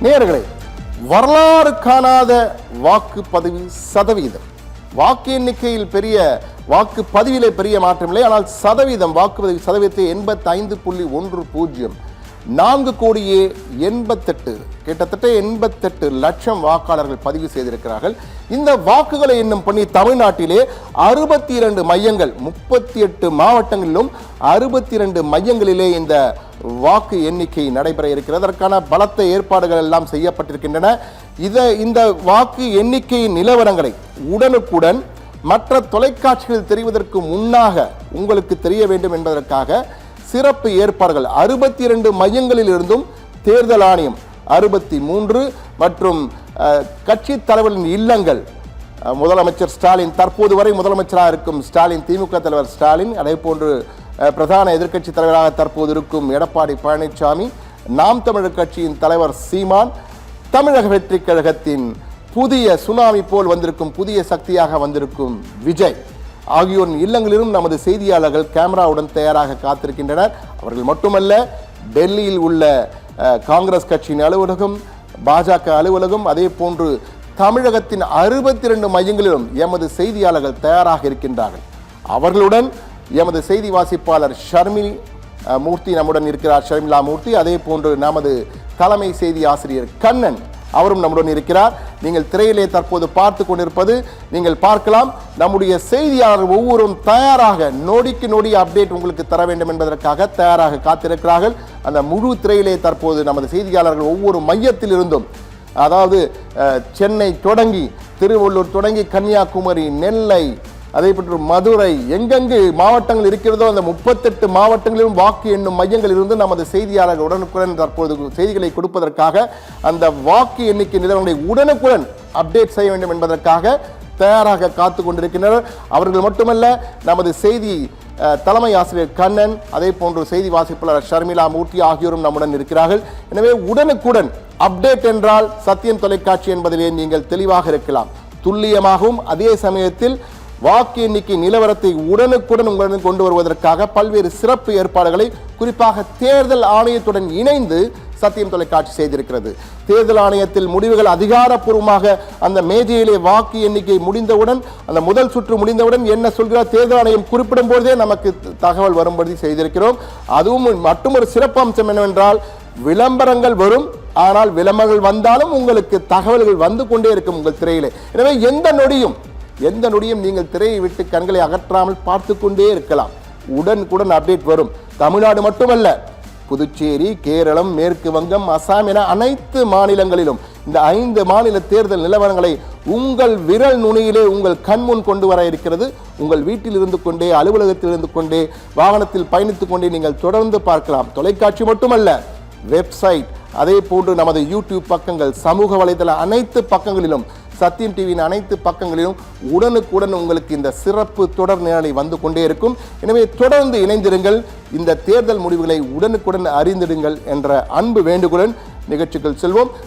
நேயர்களே, வரலாறு காணாத வாக்குப்பதிவு சதவீதம். வாக்கு எண்ணிக்கையில் வாக்குப்பதிவிலே பெரிய மாற்றமில்லை. ஆனால் வாக்குப்பதிவு சதவீதத்தை 85.10 4,88,000 கிட்டத்தட்ட 88 லட்சம் வாக்காளர்கள் பதிவு செய்திருக்கிறார்கள். இந்த வாக்குகளை எண்ணும் பணி தமிழ்நாட்டிலே 62 மையங்கள் 38 மாவட்டங்களிலும் 62 மையங்களிலே இந்த வாக்கு எண்ணிக்கை நடைபெற இருக்கிறது. அதற்கான பலத்த ஏற்பாடுகள் எல்லாம் செய்யப்பட்டிருக்கின்றன. இந்த வாக்கு எண்ணிக்கை நிலவரங்களை உடனுக்குடன் மற்ற தொலைக்காட்சிகள் தெரிவதற்கு முன்னாக உங்களுக்கு தெரிய வேண்டும் என்பதற்காக சிறப்பு ஏற்பாடுகள் 62 மையங்களில் இருந்தும் தேர்தல் ஆணையம் 63 மற்றும் கட்சி தலைவர்களின் இல்லங்கள், முதலமைச்சர் ஸ்டாலின், தற்போது வரை முதலமைச்சராக இருக்கும் ஸ்டாலின், திமுக தலைவர் ஸ்டாலின், அதே போன்று பிரதான எதிர்க்கட்சி தலைவராக தற்போது இருக்கும் எடப்பாடி பழனிசாமி, நாம் தமிழர் கட்சியின் தலைவர் சீமான், தமிழக வெற்றி கழகத்தின் புதிய சுனாமி போல் வந்திருக்கும் புதிய சக்தியாக வந்திருக்கும் விஜய் ஆகியோரின் இல்லங்களிலும் நமது செய்தியாளர்கள் கேமராவுடன் தயாராக காத்திருக்கின்றனர். அவர்கள் மட்டுமல்ல, டெல்லியில் உள்ள காங்கிரஸ் கட்சியின் அலுவலகம், பாஜக அலுவலகம், அதே போன்று தமிழகத்தின் 62 மையங்களிலும் எமது செய்தியாளர்கள் தயாராக இருக்கின்றார்கள். அவர்களுடன் எமது செய்தி வாசிப்பாளர் ஷர்மிளா மூர்த்தி நம்முடன் இருக்கிறார். ஷர்மிளா மூர்த்தி, அதே போன்று நமது தலைமை செய்தி ஆசிரியர் கண்ணன் அவரும் நம்முடன் இருக்கிறார். நீங்கள் திரையிலே தற்போது பார்த்து கொண்டிருப்பது, நீங்கள் பார்க்கலாம், நம்முடைய செய்தியாளர்கள் ஒவ்வொருவரும் தயாராக நொடிக்கு நொடி அப்டேட் உங்களுக்கு தர வேண்டும் என்பதற்காக தயாராக காத்திருக்கிறார்கள். அந்த முழு திரையிலே தற்போது நமது செய்தியாளர்கள் ஒவ்வொரு மையத்தில் இருந்தும், அதாவது சென்னை தொடங்கி, திருவள்ளூர் தொடங்கி, கன்னியாகுமரி, நெல்லை, அதே போன்று மதுரை, எங்கெங்கு மாவட்டங்கள் இருக்கிறதோ அந்த 38 மாவட்டங்களிலும் வாக்கு எண்ணும் மையங்கள் இருந்து நமது செய்தியாளர்கள் உடனுக்குடன் தற்போது செய்திகளை கொடுப்பதற்காக, அந்த வாக்கு எண்ணிக்கை நிலவரங்களை உடனுக்குடன் அப்டேட் செய்ய வேண்டும் என்பதற்காக தயாராக காத்து கொண்டிருக்கின்றனர். அவர்கள் மட்டுமல்ல, நமது செய்தி தலைமை ஆசிரியர் கண்ணன், அதே போன்று செய்தி வாசிப்பாளர் ஷர்மிளா மூர்த்தி ஆகியோரும் நம்முடன் இருக்கிறார்கள். எனவே உடனுக்குடன் அப்டேட் என்றால் சத்தியம் தொலைக்காட்சி என்பதிலே நீங்கள் தெளிவாக இருக்கலாம். துல்லியமாகவும் அதே சமயத்தில் வாக்கு எண்ணிக்கை நிலவரத்தை உடனுக்குடன் உங்களுடன் கொண்டு வருவதற்காக பல்வேறு சிறப்பு ஏற்பாடுகளை குறிப்பாக தேர்தல் ஆணையத்துடன் இணைந்து சத்தியம் தொலைக்காட்சி செய்திருக்கிறது. தேர்தல் ஆணையத்தில் முடிவுகள் அதிகாரப்பூர்வமாக அந்த மேஜையிலே வாக்கு எண்ணிக்கை முடிந்தவுடன், அந்த முதல் சுற்று முடிந்தவுடன் என்ன சொல்கிறார் தேர்தல் ஆணையம் குறிப்பிடும் போதே நமக்கு தகவல் வரும்படி செய்திருக்கிறோம். அதுவும் மற்றொரு சிறப்பு அம்சம் என்னவென்றால், விளம்பரங்கள் வரும், ஆனால் விளம்பரங்கள் வந்தாலும் உங்களுக்கு தகவல்கள் வந்து கொண்டே இருக்கும் உங்கள் திரையிலே. எனவே எந்த நொடியும் நீங்கள் திரையை விட்டு கண்களை அகற்றாமல் பார்த்து கொண்டே இருக்கலாம். உடனுக்குடன் அப்டேட் வரும். தமிழ்நாடு மட்டுமல்ல, புதுச்சேரி, கேரளம், மேற்கு வங்கம், அசாம் என அனைத்து மாநிலங்களிலும் இந்த 5 மாநில தேர்தல் நிலவரங்களை உங்கள் விரல் நுனியிலே உங்கள் கண்முன் கொண்டு வர இருக்கிறது. உங்கள் வீட்டில் இருந்து கொண்டே, அலுவலகத்தில் இருந்து கொண்டே, வாகனத்தில் பயணித்துக் கொண்டே நீங்கள் தொடர்ந்து பார்க்கலாம். தொலைக்காட்சி மட்டுமல்ல, வெப்சைட், அதே போன்று நமது யூடியூப் பக்கங்கள், சமூக வலைதள அனைத்து பக்கங்களிலும், சத்தியம் டிவியின் அனைத்து பக்கங்களிலும் உடனுக்குடன் உங்களுக்கு இந்த சிறப்பு தொடர் நேரலை வந்து கொண்டே இருக்கும். எனவே தொடர்ந்து இணைந்திருங்கள். இந்த தேர்தல் முடிவுகளை உடனுக்குடன் அறிந்திடுங்கள் என்ற அன்பு வேண்டுகோளுடன் நிகழ்ச்சிகள் செல்வோம்.